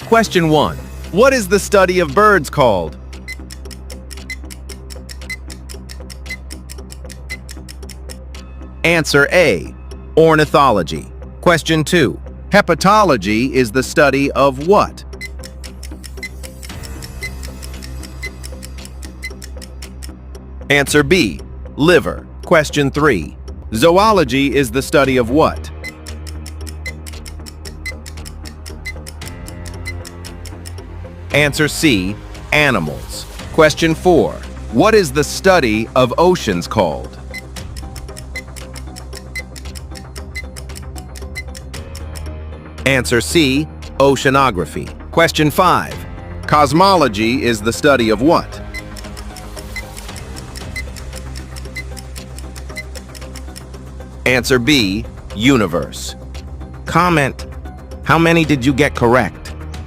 Question 1. What is the study of birds called? Answer A. Ornithology. Question 2. Hepatology is the study of what? Answer B. Liver. Question 3. Zoology is the study of what? Answer C. Animals. Question 4. What is the study of oceans called? Answer C. Oceanography. Question 5. Cosmology is the study of what? Answer B. Universe. Comment, how many did you get correct?